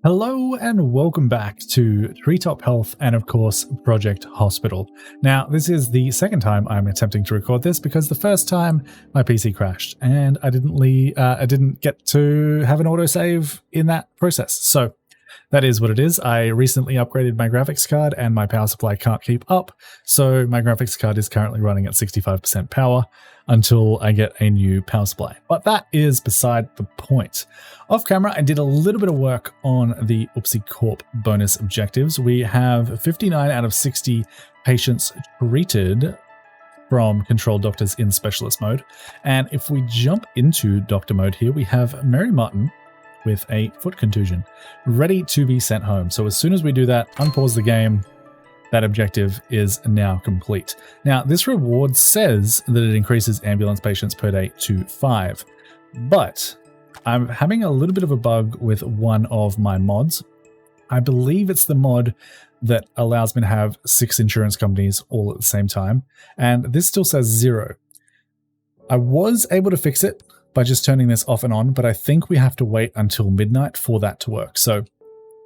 Hello and welcome back to Treetop Health and of course Project Hospital. Now this is the second time I'm attempting to record this because the first time my PC crashed and I didn't get to have an autosave in that process. So that is what it is. I recently upgraded my graphics card and my power supply can't keep up. So my graphics card is currently running at 65% power until I get a new power supply. But that is beside the point. Off camera, I did a little bit of work on the Oopsie Corp bonus objectives. We have 59 out of 60 patients treated from controlled doctors in specialist mode. And if we jump into doctor mode here, we have Mary Martin with a foot contusion, ready to be sent home. So as soon as we do that, unpause the game, that objective is now complete. Now, this reward says that it increases ambulance patients per day to 5, but I'm having a little bit of a bug with one of my mods. I believe it's the mod that allows me to have 6 insurance companies all at the same time, and this still says 0. I was able to fix it by just turning this off and on, but I think we have to wait until midnight for that to work. So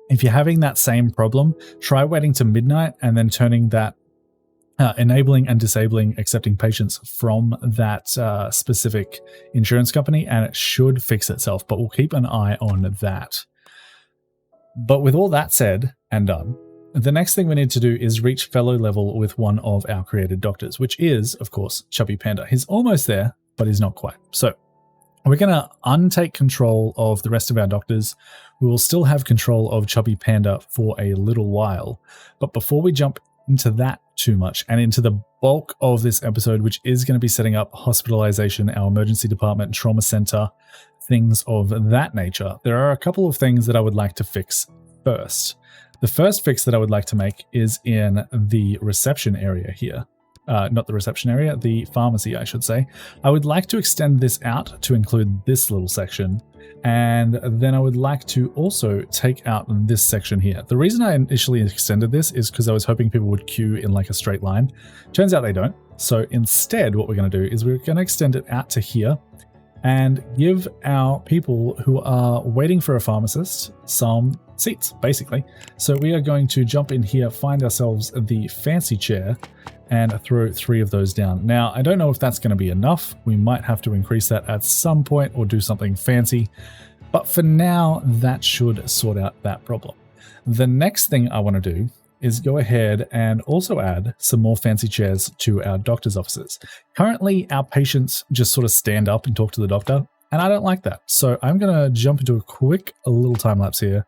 if you're having that same problem, try waiting to midnight and then turning that enabling and disabling accepting patients from that specific insurance company, and it should fix itself, but we'll keep an eye on that. But with all that said and done, the next thing we need to do is reach fellow level with one of our created doctors, which is, of course, Chubby Panda. He's almost there, but he's not quite. So we're going to untake control of the rest of our doctors. We will still have control of Chubby Panda for a little while. But before we jump into that too much and into the bulk of this episode, which is going to be setting up hospitalization, our emergency department, trauma center, things of that nature, there are a couple of things that I would like to fix first. The first fix that I would like to make is in the reception area here. Not the reception area, the pharmacy, I should say. I would like to extend this out to include this little section, and then I would like to also take out this section here. The reason I initially extended this is because I was hoping people would queue in like a straight line. Turns out they don't. So instead, what we're going to do is we're going to extend it out to here and give our people who are waiting for a pharmacist some seats, basically. So we are going to jump in here, find ourselves the fancy chair, and throw 3 of those down. Now, I don't know if that's going to be enough. We might have to increase that at some point or do something fancy. But for now, that should sort out that problem. The next thing I want to do is go ahead and also add some more fancy chairs to our doctor's offices. Currently, our patients just sort of stand up and talk to the doctor, and I don't like that. So I'm going to jump into a little time lapse here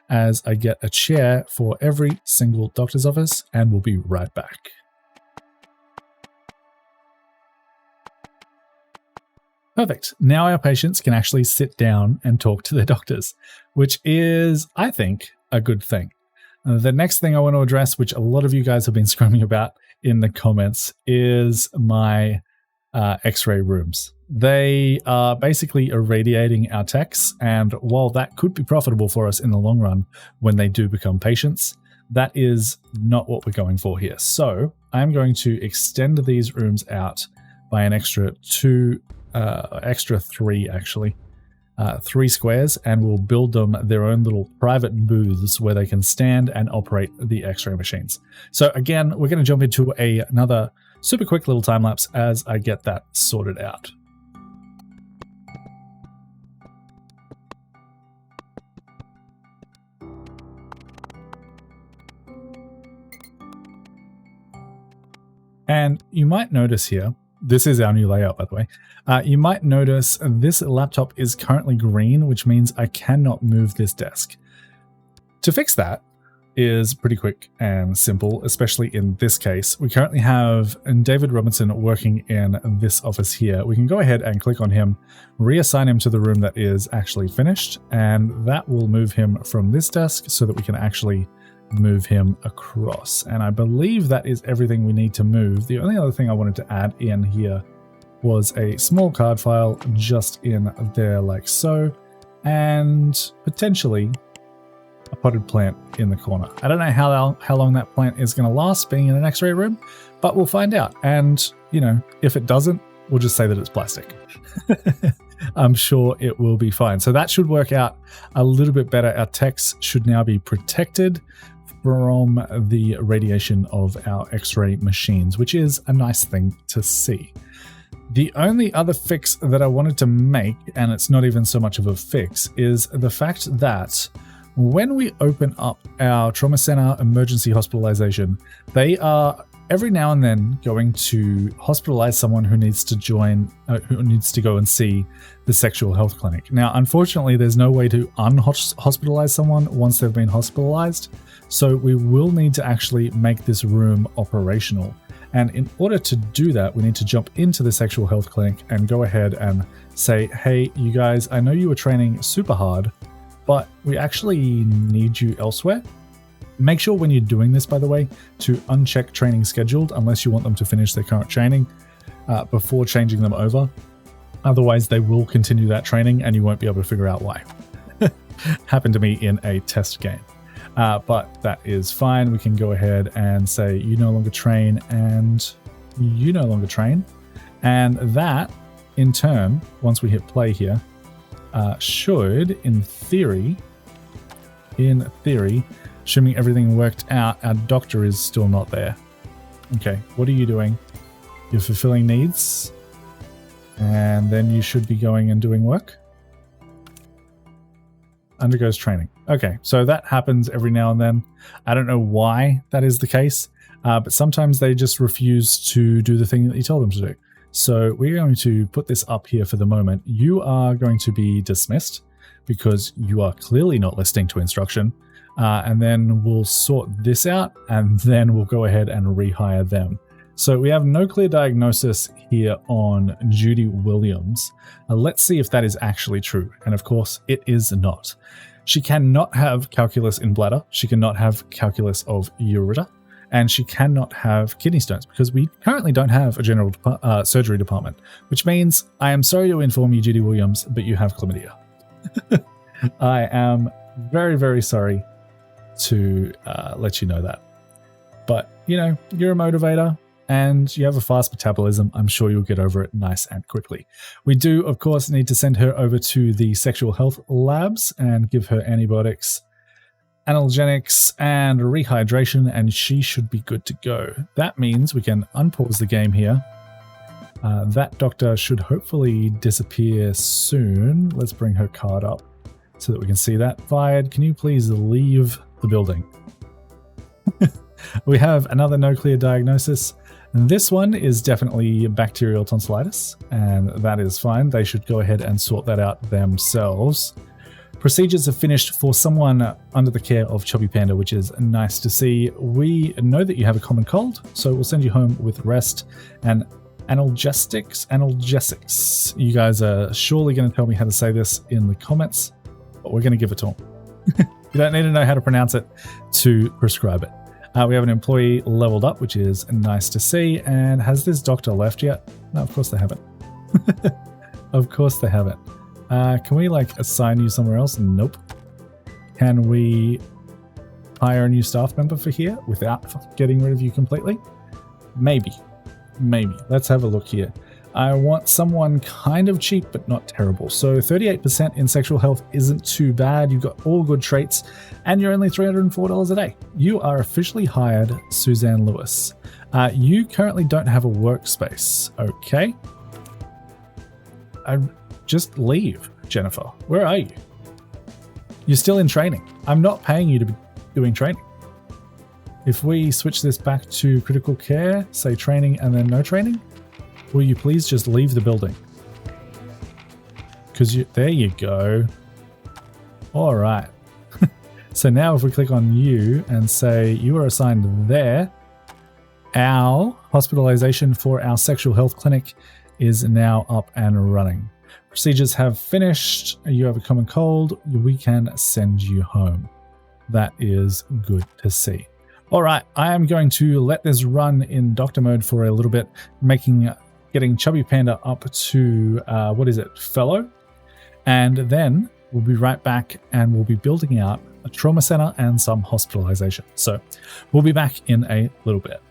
as I get a chair for every single doctor's office, and we'll be right back. Perfect. Now our patients can actually sit down and talk to their doctors, which is, I think, a good thing. The next thing I want to address, which a lot of you guys have been screaming about in the comments, is my X-ray rooms. They are basically irradiating our techs, and while that could be profitable for us in the long run when they do become patients, that is not what we're going for here. So I'm going to extend these rooms out by an extra 3 actually. 3 squares, and we'll build them their own little private booths where they can stand and operate the X-ray machines. So again, we're going to jump into another super quick little time lapse as I get that sorted out. And you might notice here, this is our new layout, by the way. You might notice this laptop is currently green, which means I cannot move this desk. To fix that is pretty quick and simple, especially in this case. We currently have David Robinson working in this office here. We can go ahead and click on him, reassign him to the room that is actually finished, and that will move him from this desk so that we can actually move him across. And I believe that is everything we need to move. The only other thing I wanted to add in here was a small card file just in there like so, and potentially a potted plant in the corner. I don't know how long that plant is going to last being in an X-ray room, but we'll find out. And, you know, if it doesn't, we'll just say that it's plastic. I'm sure it will be fine. So that should work out a little bit better. Our techs should now be protected from the radiation of our X-ray machines, which is a nice thing to see. The only other fix that I wanted to make, and it's not even so much of a fix, is the fact that when we open up our trauma center emergency hospitalization, they are every now and then going to hospitalize someone who needs to go and see the sexual health clinic. Now, unfortunately, there's no way to unhospitalize someone once they've been hospitalized, so we will need to actually make this room operational. And in order to do that, we need to jump into the sexual health clinic and go ahead and say, hey, you guys, I know you were training super hard, but we actually need you elsewhere. Make sure when you're doing this, by the way, to uncheck training scheduled unless you want them to finish their current training before changing them over. Otherwise, they will continue that training and you won't be able to figure out why. Happened to me in a test game. But that is fine. We can go ahead and say you no longer train and you no longer train. And that, in turn, once we hit play here, should, in theory, assuming everything worked out, our doctor is still not there. Okay, what are you doing? You're fulfilling needs, and then you should be going and doing work. Undergoes training. Okay, so that happens every now and then. I don't know why that is the case, but sometimes they just refuse to do the thing that you tell them to do. So we're going to put this up here for the moment. You are going to be dismissed because you are clearly not listening to instruction. And then we'll sort this out and then we'll go ahead and rehire them. So we have no clear diagnosis here on Judy Williams. Let's see if that is actually true. And of course, it is not. She cannot have calculus in bladder. She cannot have calculus of ureter. And she cannot have kidney stones because we currently don't have a general surgery department, which means I am sorry to inform you, Judy Williams, but you have chlamydia. I am very, very sorry to let you know that. But, you know, you're a motivator and you have a fast metabolism. I'm sure you'll get over it nice and quickly. We do, of course, need to send her over to the sexual health labs and give her antibiotics, analgesics, and rehydration, and she should be good to go. That means we can unpause the game here. That doctor should hopefully disappear soon. Let's bring her card up so that we can see that. Fired, can you please leave the building? We have another no clear diagnosis. This one is definitely bacterial tonsillitis, and that is fine. They should go ahead and sort that out themselves. Procedures are finished for someone under the care of Chubby Panda, which is nice to see. We know that you have a common cold, so we'll send you home with rest and analgesics. You guys are surely going to tell me how to say this in the comments, but we're going to give it to them. You don't need to know how to pronounce it to prescribe it. We have an employee leveled up, which is nice to see. And has this doctor left yet? No, of course they haven't. Of course they haven't. Can we assign you somewhere else? Nope. Can we hire a new staff member for here without getting rid of you completely? Maybe. Let's have a look here. I want someone kind of cheap, but not terrible. So 38% in sexual health isn't too bad. You've got all good traits and you're only $304 a day. You are officially hired, Suzanne Lewis. You currently don't have a workspace. Okay. Just leave, Jennifer. Where are you? You're still in training. I'm not paying you to be doing training. If we switch this back to critical care, say training and then no training, will you please just leave the building? Because there you go. All right. So now if we click on you and say you are assigned there, our hospitalization for our sexual health clinic is now up and running. Procedures have finished. You have a common cold. We can send you home. That is good to see. All right, I am going to let this run in doctor mode for a little bit, getting Chubby Panda up to, fellow. And then we'll be right back and we'll be building out a trauma center and some hospitalization. So we'll be back in a little bit.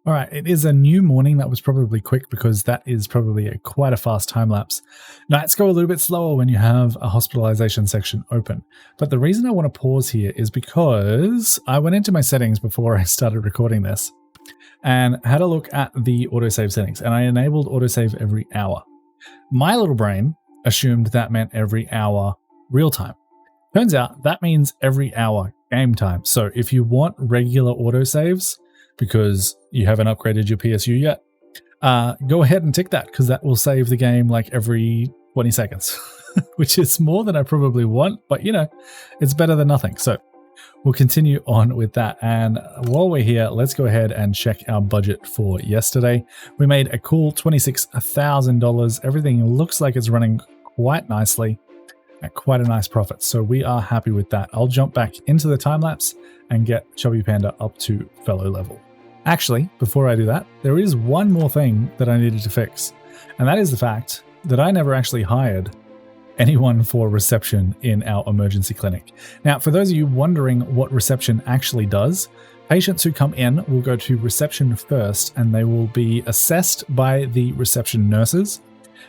All right, it is a new morning. That was probably quick because that is probably quite a fast time lapse. Nights go a little bit slower when you have a hospitalization section open. But the reason I want to pause here is because I went into my settings before I started recording this and had a look at the autosave settings, and I enabled autosave every hour. My little brain assumed that meant every hour real time. Turns out that means every hour game time. So if you want regular autosaves because you haven't upgraded your PSU yet, go ahead and tick that, because that will save the game like every 20 seconds, which is more than I probably want, but you know, it's better than nothing. So we'll continue on with that. And while we're here, let's go ahead and check our budget for yesterday. We made a cool $26,000. Everything looks like it's running quite nicely at quite a nice profit. So we are happy with that. I'll jump back into the time lapse and get Chubby Panda up to fellow level. Actually, before I do that, there is one more thing that I needed to fix. And that is the fact that I never actually hired anyone for reception in our emergency clinic. Now, for those of you wondering what reception actually does, patients who come in will go to reception first, and they will be assessed by the reception nurses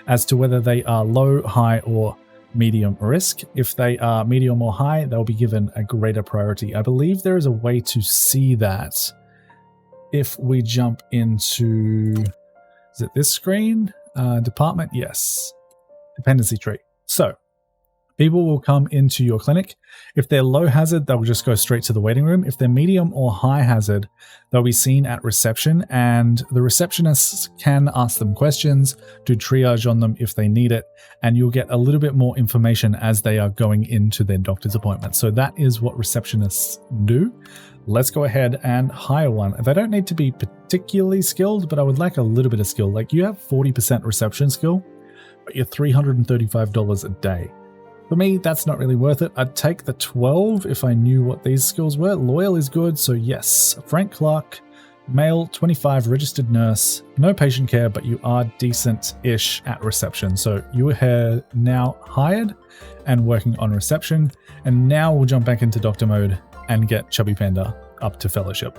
as to whether they are low, high, or medium risk. If they are medium or high, they'll be given a greater priority. I believe there is a way to see that if we jump into, is it this screen? Department, yes. Dependency tree. So people will come into your clinic. If they're low hazard, they'll just go straight to the waiting room. If they're medium or high hazard, they'll be seen at reception, and the receptionists can ask them questions, do triage on them if they need it, and you'll get a little bit more information as they are going into their doctor's appointment. So that is what receptionists do. Let's go ahead and hire one. They don't need to be particularly skilled, but I would like a little bit of skill. Like, you have 40% reception skill, but you're $335 a day. For me, that's not really worth it. I'd take the 12 if I knew what these skills were. Loyal is good, so yes. Frank Clark, male, 25, registered nurse, no patient care, but you are decent-ish at reception. So you are now hired and working on reception. And now we'll jump back into doctor mode and get Chubby Panda up to fellowship.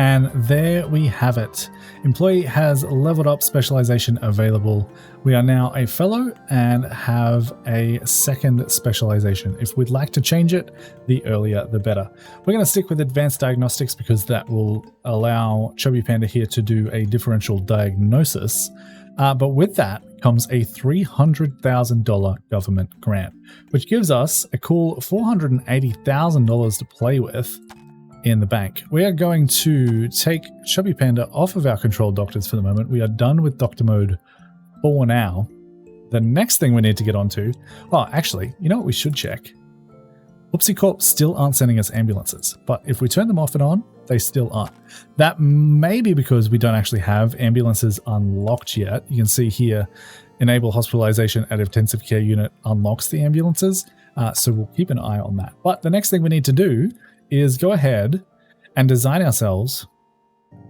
And there we have it. Employee has leveled up, specialization available. We are now a fellow and have a second specialization. If we'd like to change it, the earlier the better. We're going to stick with advanced diagnostics because that will allow Chubby Panda here to do a differential diagnosis. But with that comes a $300,000 government grant, which gives us a cool $480,000 to play with in the bank. We are going to take Chubby Panda off of our controlled doctors for the moment. We are done with doctor mode for now. The next thing we need to get onto, oh, actually, you know what we should check? Oopsie Corp still aren't sending us ambulances, but if we turn them off and on, they still aren't. That may be because we don't actually have ambulances unlocked yet. You can see here, enable hospitalization at intensive care unit unlocks the ambulances. So we'll keep an eye on that. But the next thing we need to do is go ahead and design ourselves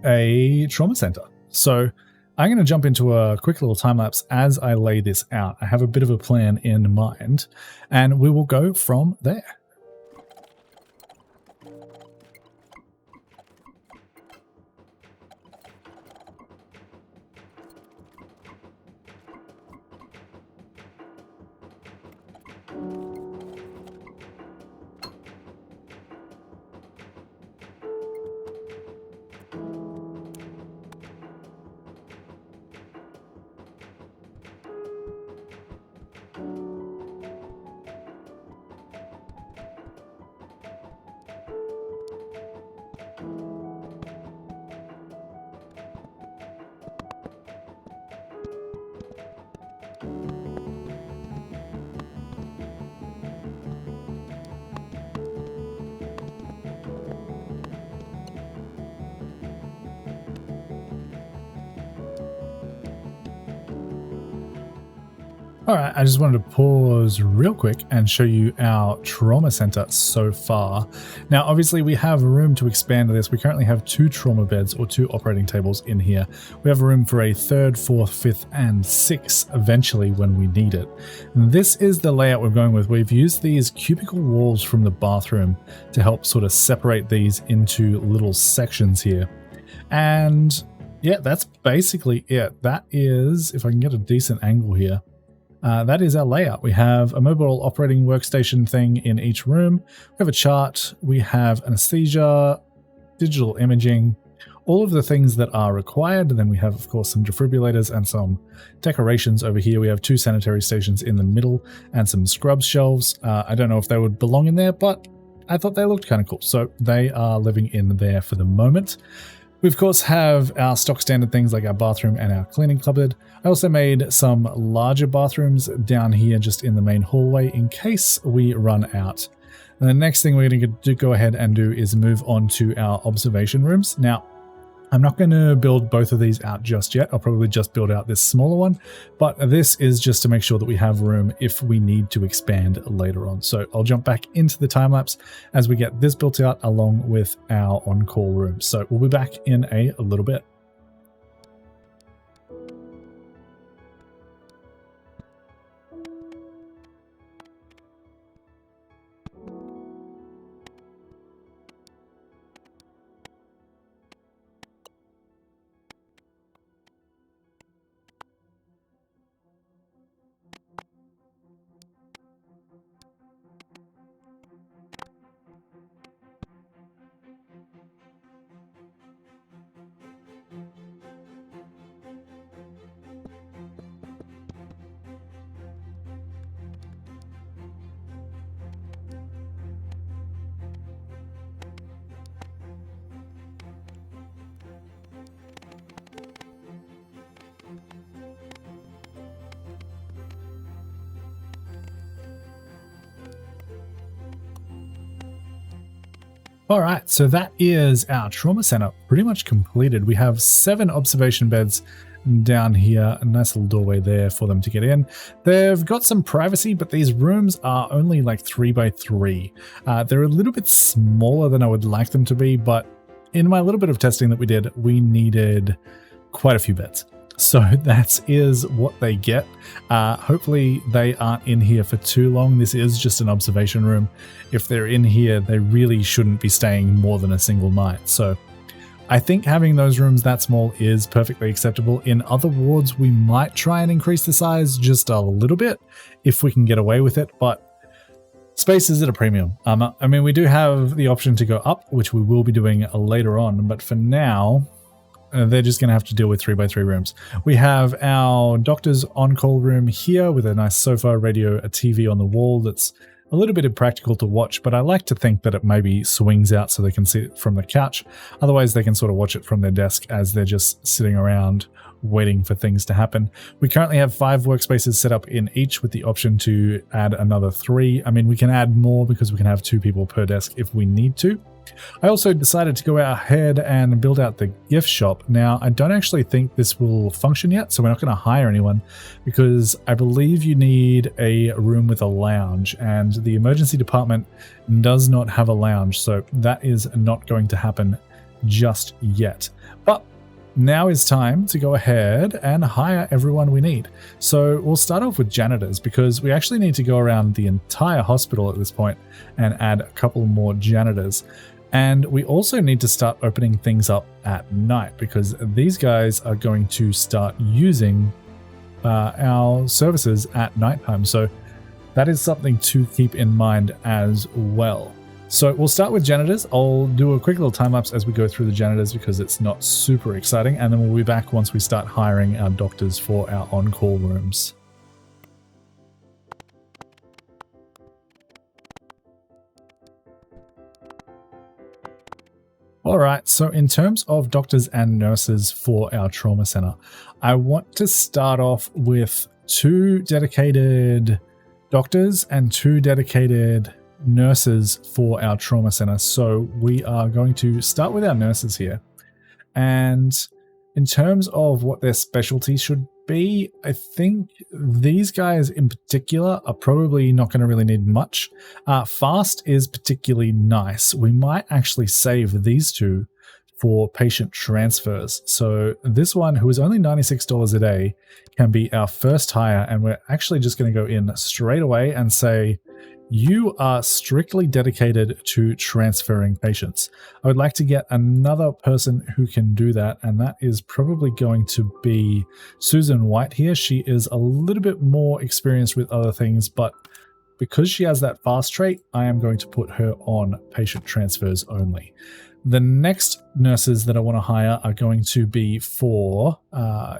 a trauma center. So I'm going to jump into a quick little time lapse as I lay this out. I have a bit of a plan in mind, and we will go from there. All right, I just wanted to pause real quick and show you our trauma center so far. Now, obviously, we have room to expand this. We currently have 2 trauma beds or 2 operating tables in here. We have room for a 3rd, 4th, 5th, and 6th eventually when we need it. And this is the layout we're going with. We've used these cubicle walls from the bathroom to help sort of separate these into little sections here. And yeah, that's basically it. That is, if I can get a decent angle here, that is our layout. We have a mobile operating workstation thing in each room. We have a chart. We have anesthesia, digital imaging, all of the things that are required. And then we have, of course, some defibrillators and some decorations over here. We have 2 sanitary stations in the middle and some scrub shelves. I don't know if they would belong in there, but I thought they looked kind of cool. So they are living in there for the moment. We, of course, have our stock standard things like our bathroom and our cleaning cupboard. I also made some larger bathrooms down here just in the main hallway in case we run out. And the next thing we're going to go ahead and do is move on to our observation rooms. Now, I'm not going to build both of these out just yet. I'll probably just build out this smaller one, but this is just to make sure that we have room if we need to expand later on. So I'll jump back into the time lapse as we get this built out along with our on-call room. So we'll be back in a little bit. All right, so that is our trauma center pretty much completed. We have 7 observation beds down here, a nice little doorway there for them to get in. They've got some privacy, but these rooms are only like 3 by 3. They're a little bit smaller than I would like them to be, but in my little bit of testing that we did, we needed quite a few beds. So that is what they get. Hopefully they aren't in here for too long. This is just an observation room. If they're in here, they really shouldn't be staying more than a single night. So I think having those rooms that small is perfectly acceptable. In other wards, we might try and increase the size just a little bit if we can get away with it, but space is at a premium. I mean, we do have the option to go up, which we will be doing later on, but for now, they're just going to have to deal with 3 by 3 rooms. We have our doctor's on-call room here with a nice sofa, radio, a TV on the wall that's a little bit impractical to watch, but I like to think that it maybe swings out so they can see it from the couch. Otherwise, they can sort of watch it from their desk as they're just sitting around waiting for things to happen. We currently have 5 workspaces set up in each with the option to add another 3. I mean, we can add more because we can have 2 people per desk if we need to. I also decided to go ahead and build out the gift shop. Now, I don't actually think this will function yet, so we're not going to hire anyone because I believe you need a room with a lounge, and the emergency department does not have a lounge, so that is not going to happen just yet. But now is time to go ahead and hire everyone we need. So we'll start off with janitors because we actually need to go around the entire hospital at this point and add a couple more janitors. And we also need to start opening things up at night because these guys are going to start using our services at nighttime. So that is something to keep in mind as well. So we'll start with janitors. I'll do a quick little time lapse as we go through the janitors because it's not super exciting. And then we'll be back once we start hiring our doctors for our on-call rooms. All right, so in terms of doctors and nurses for our trauma center, I want to start off with 2 dedicated doctors and 2 dedicated nurses for our trauma center. So we are going to start with our nurses here. And In terms of what their specialty should be, I think these guys in particular are probably not going to really need much. Fast is particularly nice. We might actually save these two for patient transfers. So this one, who is only $96 a day, can be our first hire, and we're actually just going to go in straight away and say, you are strictly dedicated to transferring patients. I would like to get another person who can do that, and that is probably going to be Susan White here. She is a little bit more experienced with other things, but because she has that fast trait, I am going to put her on patient transfers only. The next nurses that I want to hire are going to be for,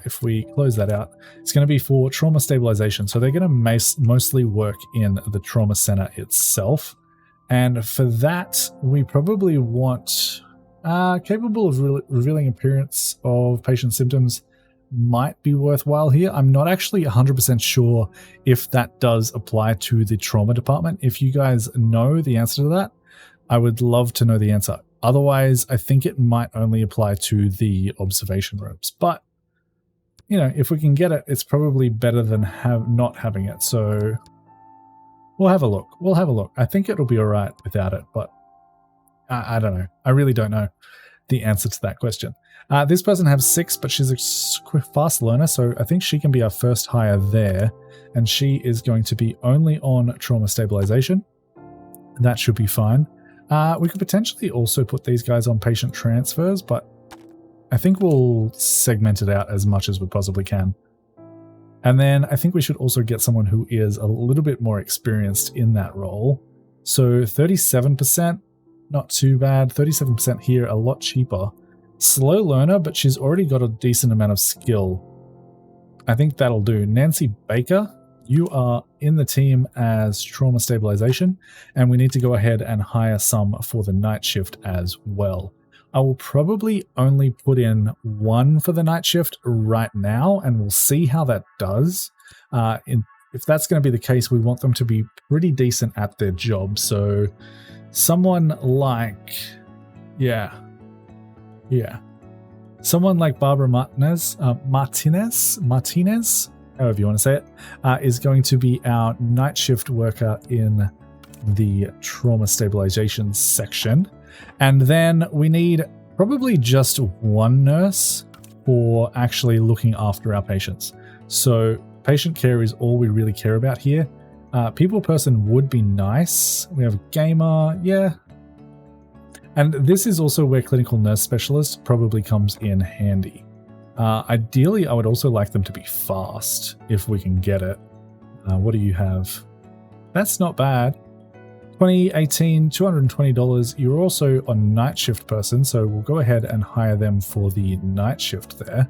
if we close that out, it's going to be for trauma stabilization. So they're going to mostly work in the trauma center itself. And for that, we probably want capable of revealing appearance of patient symptoms might be worthwhile here. I'm not actually 100% sure if that does apply to the trauma department. If you guys know the answer to that, I would love to know the answer. Otherwise, I think it might only apply to the observation rooms. But, you know, if we can get it, it's probably better than not having it. So we'll have a look. We'll have a look. I think it'll be all right without it, but I don't know. I really don't know the answer to that question. This person has 6, but she's a fast learner, so I think she can be our first hire there. And she is going to be only on trauma stabilization. That should be fine. We could potentially also put these guys on patient transfers, but I think we'll segment it out as much as we possibly can. And then I think we should also get someone who is a little bit more experienced in that role. So 37%, not too bad. 37% here, a lot cheaper. Slow learner, but she's already got a decent amount of skill. I think that'll do. Nancy Baker, you are in the team as trauma stabilization, and we need to go ahead and hire some for the night shift as well. I will probably only put in 1 for the night shift right now, and we'll see how that does. If that's going to be the case, we want them to be pretty decent at their job. So someone like, someone like Barbara Martinez, however you want to say it, is going to be our night shift worker in the trauma stabilization section. And then we need probably just 1 nurse for actually looking after our patients. So patient care is all we really care about here. People person would be nice. We have gamer, yeah. And this is also where clinical nurse specialist probably comes in handy. Ideally, I would also like them to be fast, if we can get it. What do you have? That's not bad. 2018, $220. You're also a night shift person, so we'll go ahead and hire them for the night shift there.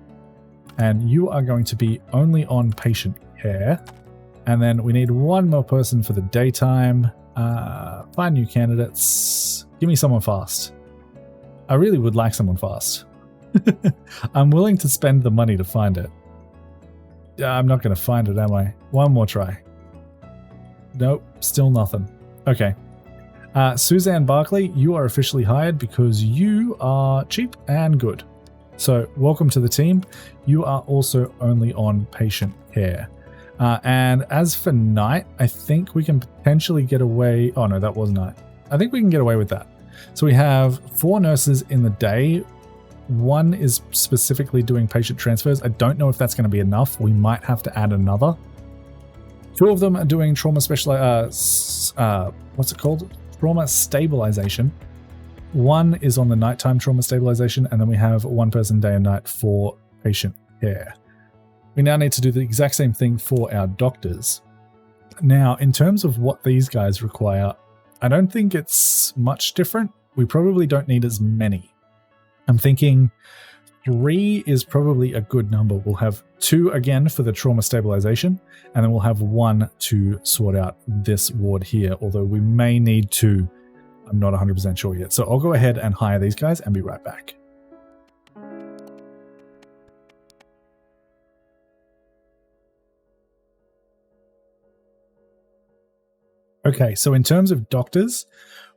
And you are going to be only on patient care. And then we need 1 more person for the daytime. Find new candidates. Give me someone fast. I really would like someone fast. I'm willing to spend the money to find it. I'm not going to find it, am I? 1 more try. Nope, still nothing. Okay. Suzanne Barkley, you are officially hired because you are cheap and good. So welcome to the team. You are also only on patient care. And as for night, I think we can potentially get away. Oh no, that was night. I think we can get away with that. So we have 4 nurses in the day. 1 is specifically doing patient transfers. I don't know if that's going to be enough. We might have to add another. 2 of them are doing trauma what's it called? Trauma stabilization. 1 is on the nighttime trauma stabilization, and then we have 1 person day and night for patient care. We now need to do the exact same thing for our doctors. Now, in terms of what these guys require, I don't think it's much different. We probably don't need as many. I'm thinking 3 is probably a good number. We'll have 2 again for the trauma stabilization, and then we'll have 1 to sort out this ward here, although we may need 2. I'm not 100% sure yet. So I'll go ahead and hire these guys and be right back. Okay, so in terms of doctors,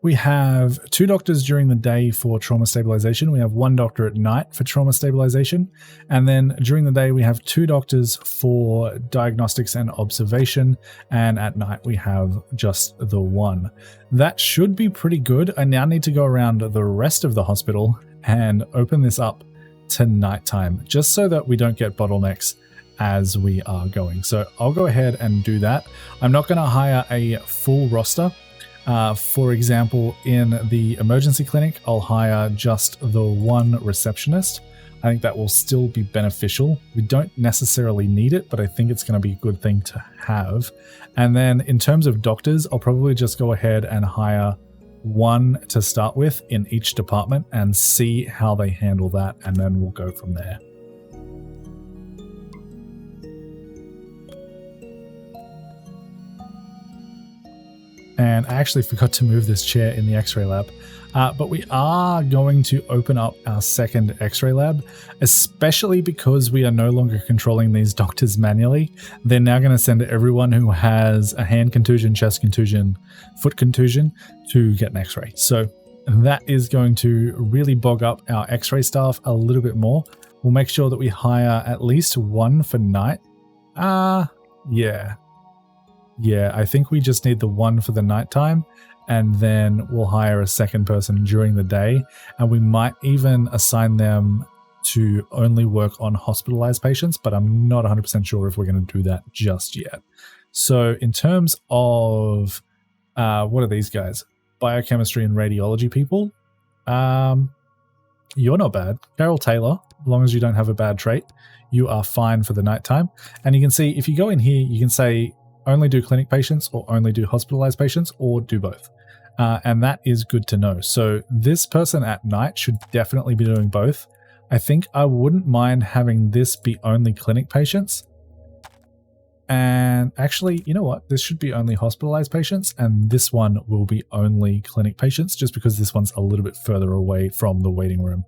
We have 2 doctors during the day for trauma stabilization. We have 1 doctor at night for trauma stabilization. And then during the day, we have 2 doctors for diagnostics and observation. And at night, we have just the 1. That should be pretty good. I now need to go around the rest of the hospital and open this up to nighttime, just so that we don't get bottlenecks as we are going. So I'll go ahead and do that. I'm not going to hire a full roster. For example, in the emergency clinic, I'll hire just the 1 receptionist. I think that will still be beneficial. We don't necessarily need it, but I think it's going to be a good thing to have. And then in terms of doctors, I'll probably just go ahead and hire 1 to start with in each department and see how they handle that, and then we'll go from there. And I actually forgot to move this chair in the X-ray lab. But we are going to open up our second X-ray lab, especially because we are no longer controlling these doctors manually. They're now going to send everyone who has a hand contusion, chest contusion, foot contusion to get an X-ray. So that is going to really bog up our X-ray staff a little bit more. We'll make sure that we hire at least 1 for night. Yeah, I think we just need the 1 for the nighttime, and then we'll hire a second person during the day, and we might even assign them to only work on hospitalized patients, but I'm not 100% sure if we're going to do that just yet. So in terms of, what are these guys? Biochemistry and radiology people. You're not bad. Carol Taylor, as long as you don't have a bad trait, you are fine for the nighttime. And you can see, if you go in here, you can say, only do clinic patients or only do hospitalized patients or do both. And that is good to know. So this person at night should definitely be doing both. I think I wouldn't mind having this be only clinic patients. And actually, you know what? This should be only hospitalized patients, and this one will be only clinic patients, just because this one's a little bit further away from the waiting room.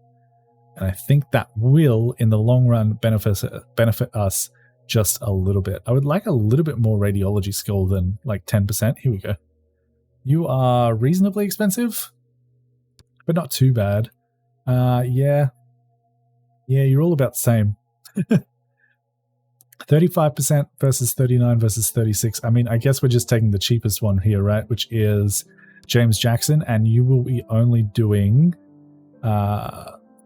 And I think that will, in the long run, benefit us just a little bit. I would like a little bit more radiology skill than like 10%. Here we go. You are reasonably expensive, but not too bad. Yeah, you're all about the same. 35% versus 39 versus 36. I mean, I guess we're just taking the cheapest one here, right? Which is James Jackson, and you will be only doing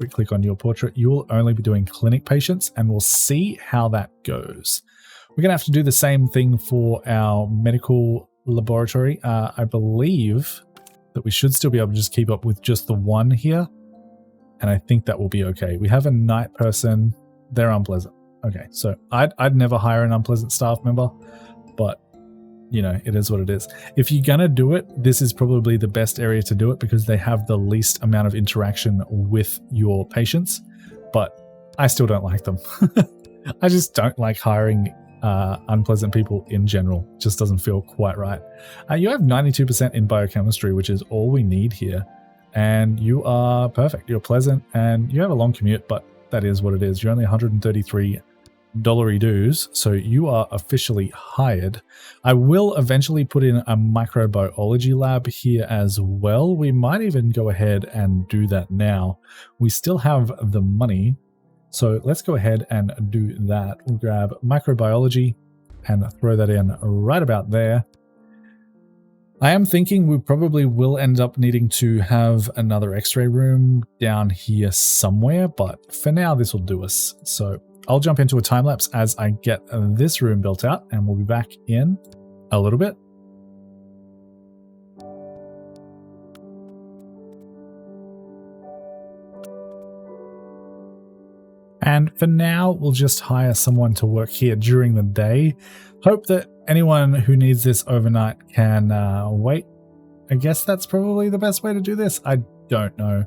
we click on your portrait, you will only be doing clinic patients, and we'll see how that goes. We're going to have to do the same thing for our medical laboratory. I believe that we should still be able to just keep up with just the 1 here, and I think that will be okay. We have a night person. They're unpleasant. Okay, so I'd never hire an unpleasant staff member, but you know, it is what it is. If you're going to do it, this is probably the best area to do it because they have the least amount of interaction with your patients, but I still don't like them. I just don't like hiring unpleasant people in general. It just doesn't feel quite right. You have 92% in biochemistry, which is all we need here. And you are perfect. You're pleasant and you have a long commute, but that is what it is. You're only $133 dues, so you are officially hired. I will eventually put in a microbiology lab here as well. We might even go ahead and do that now. We still have the money, so let's go ahead and do that. We'll grab microbiology and throw that in right about there. I am thinking we probably will end up needing to have another x-ray room down here somewhere, but for now this will do us. So I'll jump into a time lapse as I get this room built out, and we'll be back in a little bit. And for now, we'll just hire someone to work here during the day. Hope that anyone who needs this overnight can wait. I guess that's probably the best way to do this. I don't know,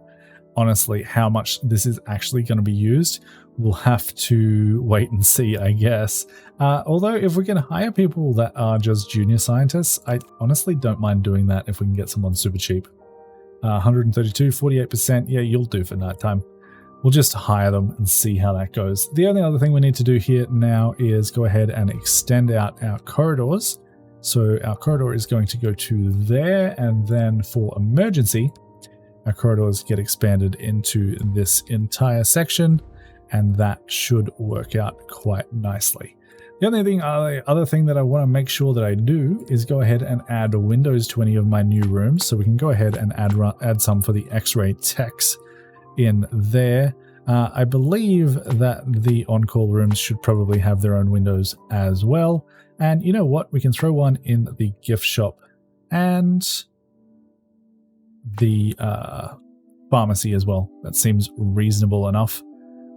honestly, how much this is actually going to be used. We'll have to wait and see, I guess. Although if we can hire people that are just junior scientists, I honestly don't mind doing that if we can get someone super cheap. 132, 48%. Yeah, you'll do for nighttime. We'll just hire them and see how that goes. The only other thing we need to do here now is go ahead and extend out our corridors So our corridor is going to go to there, and then for emergency, our corridors get expanded into this entire section, and that should work out quite nicely. The other thing that I want to make sure that I do is go ahead and add windows to any of my new rooms, so we can go ahead and add some for the X-ray techs in there. I believe that the on-call rooms should probably have their own windows as well. And you know what? We can throw one in the gift shop and the pharmacy as well. That seems reasonable enough.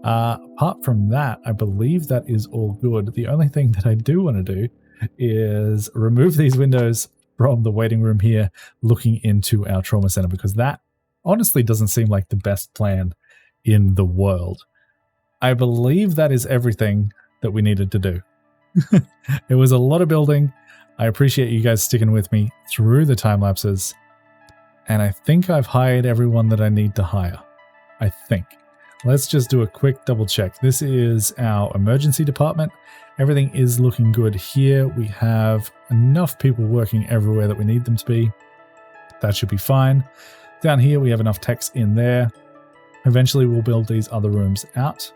Apart from that, I believe that is all good. The only thing that I do want to do is remove these windows from the waiting room here looking into our trauma center, because that honestly doesn't seem like the best plan in the world. I believe that is everything that we needed to do. It was a lot of building. I appreciate you guys sticking with me through the time lapses. And I think I've hired everyone that I need to hire. I think. Let's just do a quick double check. This is our emergency department. Everything is looking good here. We have enough people working everywhere that we need them to be. That should be fine. Down here, we have enough techs in there. Eventually, we'll build these other rooms out.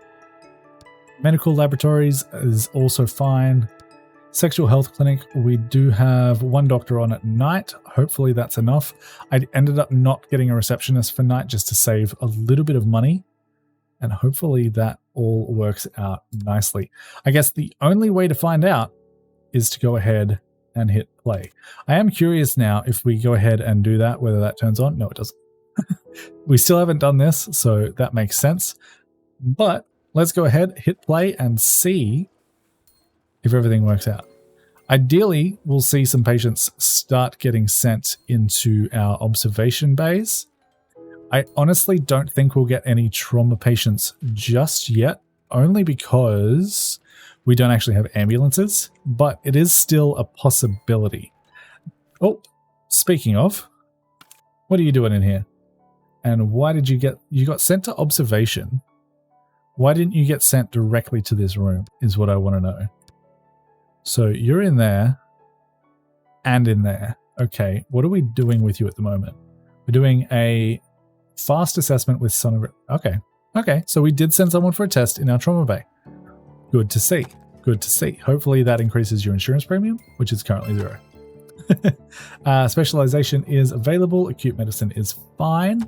Medical laboratories is also fine. Sexual health clinic, we do have one doctor on at night. Hopefully that's enough. I ended up not getting a receptionist for night just to save a little bit of money. And hopefully that all works out nicely. I guess the only way to find out is to go ahead and hit play. I am curious now if we go ahead and do that, whether that turns on. No, it doesn't. We still haven't done this, so that makes sense. But let's go ahead, hit play, and see if everything works out. Ideally, we'll see some patients start getting sent into our observation bays. I honestly don't think we'll get any trauma patients just yet, only because we don't actually have ambulances, but it is still a possibility. Oh, speaking of, what are you doing in here? And why did you got sent to observation? Why didn't you get sent directly to this room is what I want to know. So you're in there and in there. Okay, what are we doing with you at the moment? We're doing a fast assessment with sonogram. Okay, so we did send someone for a test in our trauma bay. Good to see. Good to see. Hopefully that increases your insurance premium, which is currently 0. Specialization is available. Acute medicine is fine.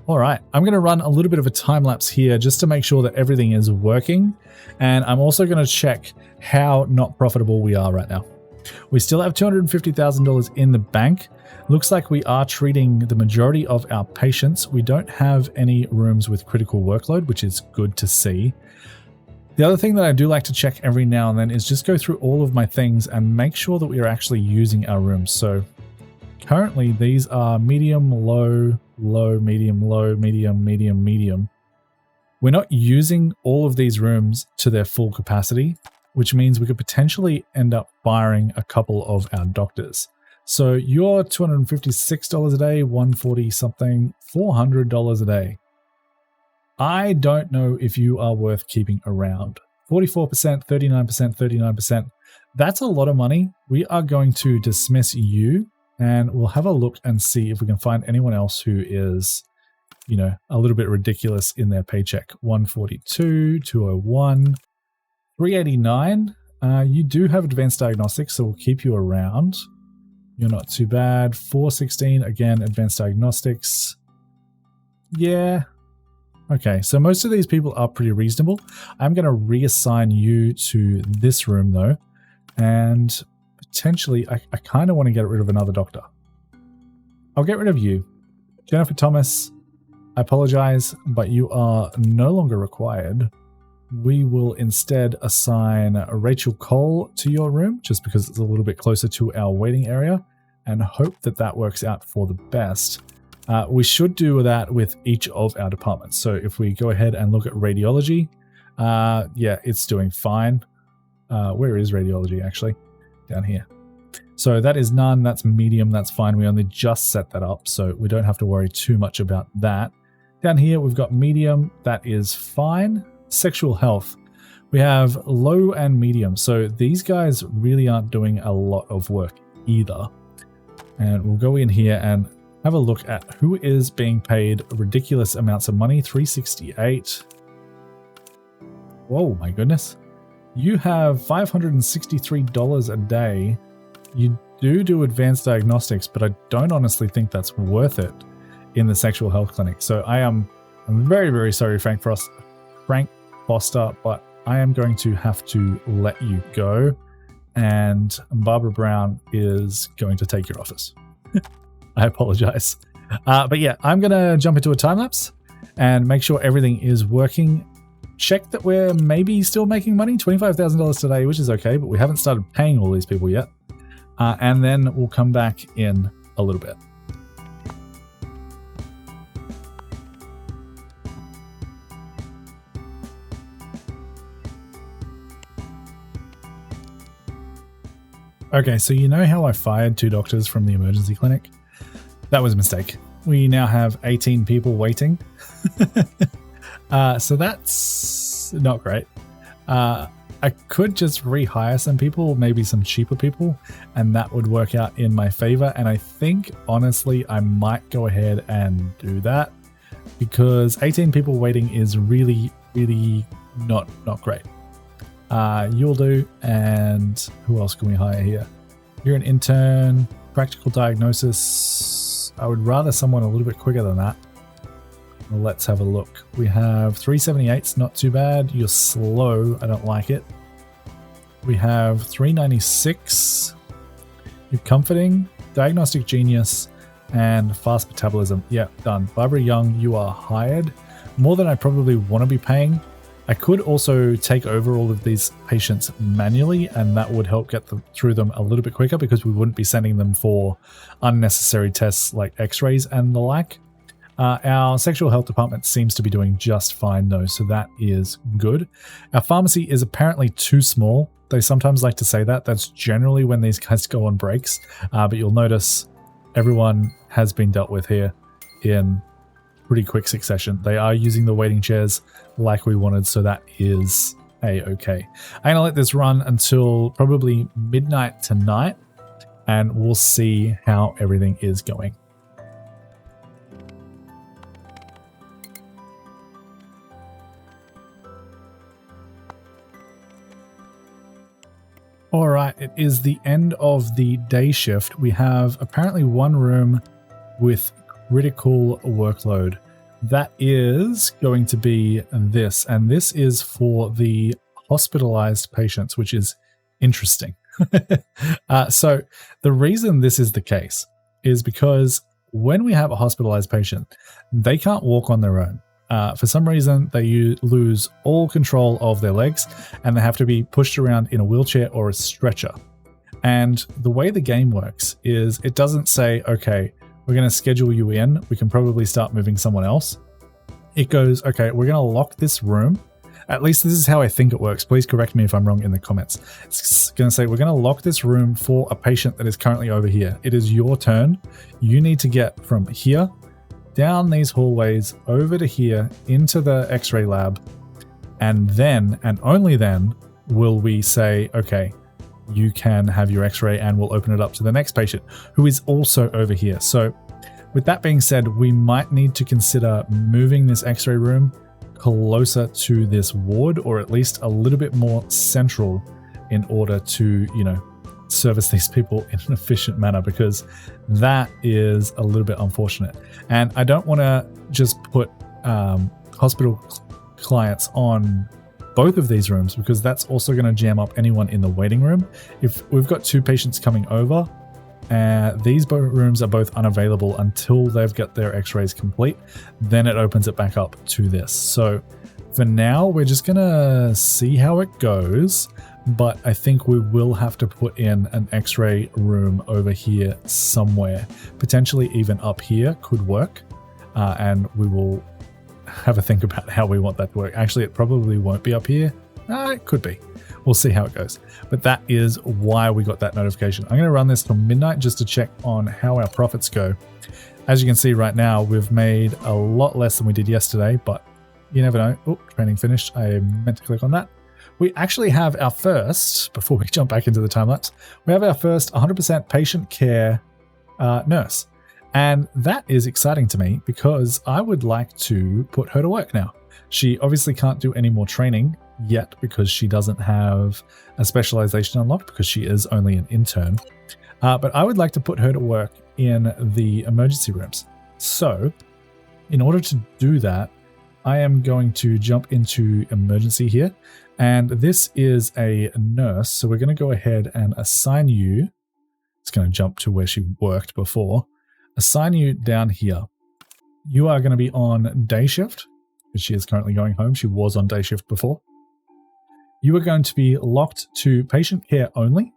All right, I'm going to run a little bit of a time lapse here just to make sure that everything is working. And I'm also going to check how not profitable we are right now. We still have $250,000 in the bank. Looks like we are treating the majority of our patients. We don't have any rooms with critical workload, which is good to see. The other thing that I do like to check every now and then is just go through all of my things and make sure that we are actually using our rooms. So currently these are medium, low, low, medium, low, medium, medium, medium. We're not using all of these rooms to their full capacity, which means we could potentially end up firing a couple of our doctors. So you're $256 a day, $140 something, $400 a day. I don't know if you are worth keeping around. 44%, 39%, 39%. That's a lot of money. We are going to dismiss you, and we'll have a look and see if we can find anyone else who is, you know, a little bit ridiculous in their paycheck. 142, 201, 389. You do have advanced diagnostics, so we'll keep you around. You're not too bad. 416, again, advanced diagnostics. Yeah. Okay, so most of these people are pretty reasonable. I'm going to reassign you to this room, though. And potentially, I kind of want to get rid of another doctor. I'll get rid of you. Jennifer Thomas, I apologize, but you are no longer required. We will instead assign Rachel Cole to your room, just because it's a little bit closer to our waiting area, and hope that that works out for the best. We should do that with each of our departments. So if we go ahead and look at radiology, yeah, it's doing fine. Where is radiology actually? Down here. So that is none, that's medium, that's fine. We only just set that up, so we don't have to worry too much about that. Down here, we've got medium, that is fine. Sexual health. We have low and medium. So these guys really aren't doing a lot of work either. And we'll go in here and have a look at who is being paid ridiculous amounts of money. 368. Whoa, my goodness. You have $563 a day. You do advanced diagnostics, but I don't honestly think that's worth it in the sexual health clinic. So I'm very, very sorry, Frank Foster, but I am going to have to let you go, and Barbara Brown is going to take your office. I apologize. But yeah, I'm going to jump into a time lapse and make sure everything is working. Check that we're maybe still making money, $25,000 today, which is okay, but we haven't started paying all these people yet. And then we'll come back in a little bit. Okay, so you know how I fired 2 doctors from the emergency clinic? That was a mistake. We now have 18 people waiting. So that's not great. I could just rehire some people, maybe some cheaper people, and that would work out in my favor. And I think, honestly, I might go ahead and do that because 18 people waiting is really, really not great. You'll do, and who else can we hire here? You're an intern, practical diagnosis. I would rather someone a little bit quicker than that. Well, let's have a look. We have 378s, not too bad. You're slow, I don't like it. We have 396. You're comforting, diagnostic genius, and fast metabolism. Yeah, done. Barbara Young, you are hired. More than I probably want to be paying. I could also take over all of these patients manually, and that would help get them through them a little bit quicker because we wouldn't be sending them for unnecessary tests like x-rays and the like. Our sexual health department seems to be doing just fine though, so that is good. Our pharmacy is apparently too small. They sometimes like to say that. That's generally when these guys go on breaks, but you'll notice everyone has been dealt with here in pretty quick succession. They are using the waiting chairs like we wanted, so that is a-okay. I'm gonna let this run until probably midnight tonight, and we'll see how everything is going. All right, it is the end of the day shift. We have apparently one room with critical workload. That is going to be this, and this is for the hospitalized patients, which is interesting. So the reason this is the case is because when we have a hospitalized patient, they can't walk on their own. For some reason, they lose all control of their legs and they have to be pushed around in a wheelchair or a stretcher. And the way the game works is it doesn't say, okay, we're going to schedule you in. We can probably start moving someone else. It goes, okay, we're going to lock this room. At least this is how I think it works. Please correct me if I'm wrong in the comments. It's going to say, we're going to lock this room for a patient that is currently over here. It is your turn. You need to get from here down these hallways over to here into the x-ray lab. And then, and only then, will we say, okay, you can have your x-ray and we'll open it up to the next patient who is also over here. So with that being said, we might need to consider moving this x-ray room closer to this ward, or at least a little bit more central in order to, you know, service these people in an efficient manner, because that is a little bit unfortunate. And I don't want to just put hospital clients on both of these rooms, because that's also going to jam up anyone in the waiting room. If we've got 2 patients coming over, these rooms are both unavailable until they've got their x-rays complete, then it opens it back up to this. So for now, we're just going to see how it goes, but I think we will have to put in an x-ray room over here somewhere. Potentially even up here could work, and we will have a think about how we want that to work. Actually, it probably won't be up here. It could be. We'll see how it goes. But that is why we got that notification. I'm going to run this till midnight just to check on how our profits go. As you can see right now, we've made a lot less than we did yesterday, but you never know. Oh, training finished. I meant to click on that. we actually have our first, before we jump back into the time lapse, we have our first 100% patient care nurse. And that is exciting to me because I would like to put her to work now. She obviously can't do any more training yet because she doesn't have a specialization unlocked because she is only an intern. But I would like to put her to work in the emergency rooms. So in order to do that, I am going to jump into emergency here. And this is a nurse. So we're going to go ahead and assign you. It's going to jump to where she worked before. Assign you down here. You are going to be on day shift because she is currently going home. She was on day shift before. You are going to be locked to patient care only.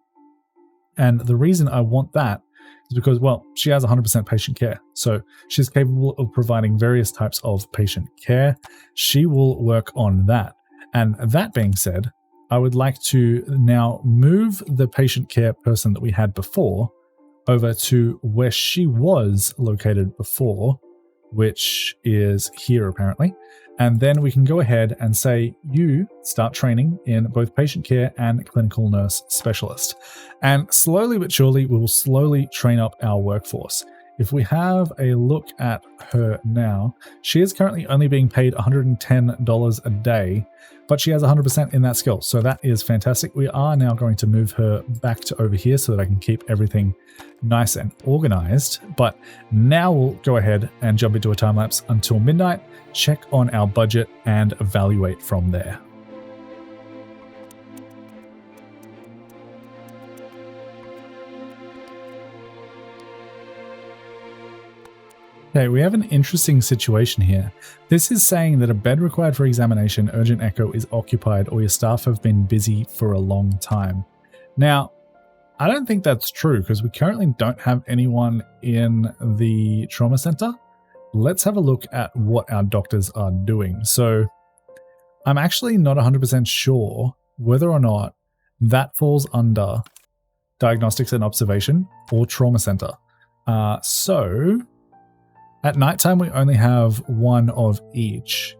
And the reason I want that is because, well, she has 100% patient care. So she's capable of providing various types of patient care. She will work on that. And that being said, I would like to now move the patient care person that we had before over to where she was located before, which is here apparently. And then we can go ahead and say, you start training in both patient care and clinical nurse specialist. And slowly but surely, we will slowly train up our workforce. If we have a look at her now, she is currently only being paid $110 a day, but she has 100% in that skill. So that is fantastic. We are now going to move her back to over here so that I can keep everything nice and organized. But now we'll go ahead and jump into a time lapse until midnight, check on our budget and evaluate from there. Okay, we have an interesting situation here. This is saying that a bed required for examination, urgent echo, is occupied or your staff have been busy for a long time. Now, I don't think that's true because we currently don't have anyone in the trauma center. Let's have a look at what our doctors are doing. So I'm actually not 100% sure whether or not that falls under diagnostics and observation or trauma center. So at nighttime, we only have one of each.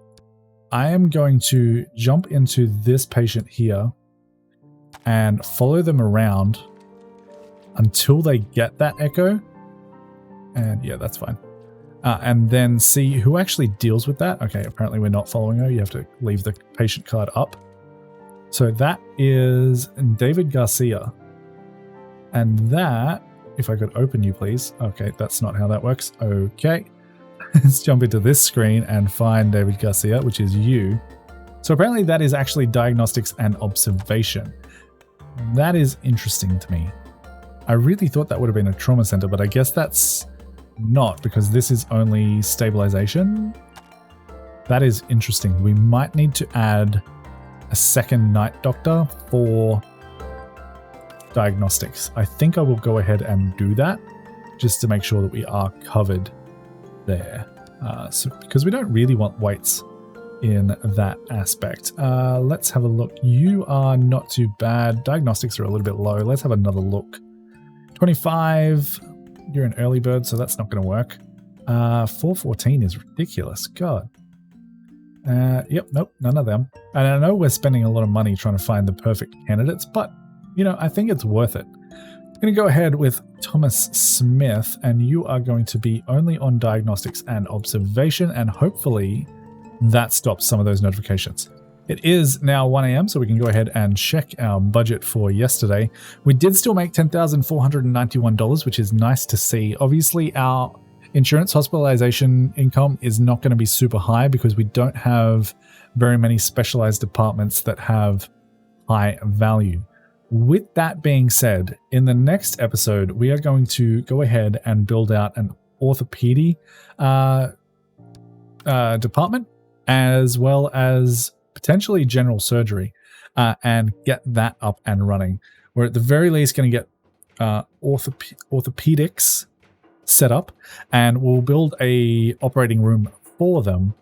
I am going to jump into this patient here and follow them around until they get that echo. And yeah, that's fine. And then see who actually deals with that. Okay, apparently we're not following her. You have to leave the patient card up. So that is David Garcia. And that, if I could open you, please. Okay, that's not how that works. Okay. Let's jump into this screen and find David Garcia, which is you. So apparently that is actually diagnostics and observation. That is interesting to me. I really thought that would have been a trauma center, but I guess that's not because this is only stabilization. That is interesting. We might need to add a second night doctor for diagnostics. I think I will go ahead and do that just to make sure that we are covered there. Because we don't really want weights in that aspect. Let's have a look. You are not too bad. Diagnostics are a little bit low. Let's have another look. 25. You're an early bird, so that's not going to work. 414 is ridiculous. God. Yep, nope, none of them. And I know we're spending a lot of money trying to find the perfect candidates, but, you know, I think it's worth it. I'm going to go ahead with Thomas Smith, and you are going to be only on diagnostics and observation, and hopefully that stops some of those notifications. It is now 1 a.m., so we can go ahead and check our budget for yesterday. We did still make $10,491, which is nice to see. Obviously, our insurance hospitalization income is not going to be super high because we don't have very many specialized departments that have high value. With that being said, in the next episode, we are going to go ahead and build out an orthopedic department, as well as potentially general surgery, and get that up and running. We're at the very least going to get orthopedics set up, and we'll build a operating room for them.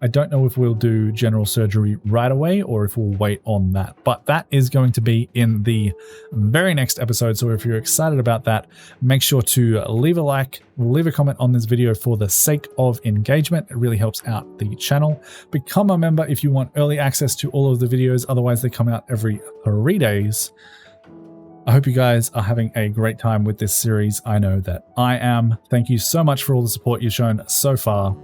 I don't know if we'll do general surgery right away or if we'll wait on that, but that is going to be in the very next episode. So if you're excited about that, make sure to leave a like, leave a comment on this video for the sake of engagement. It really helps out the channel. Become a member if you want early access to all of the videos. Otherwise, they come out every 3 days. I hope you guys are having a great time with this series. I know that I am. Thank you so much for all the support you've shown so far.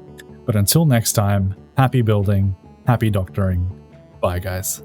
But until next time, happy building, happy doctoring. Bye, guys.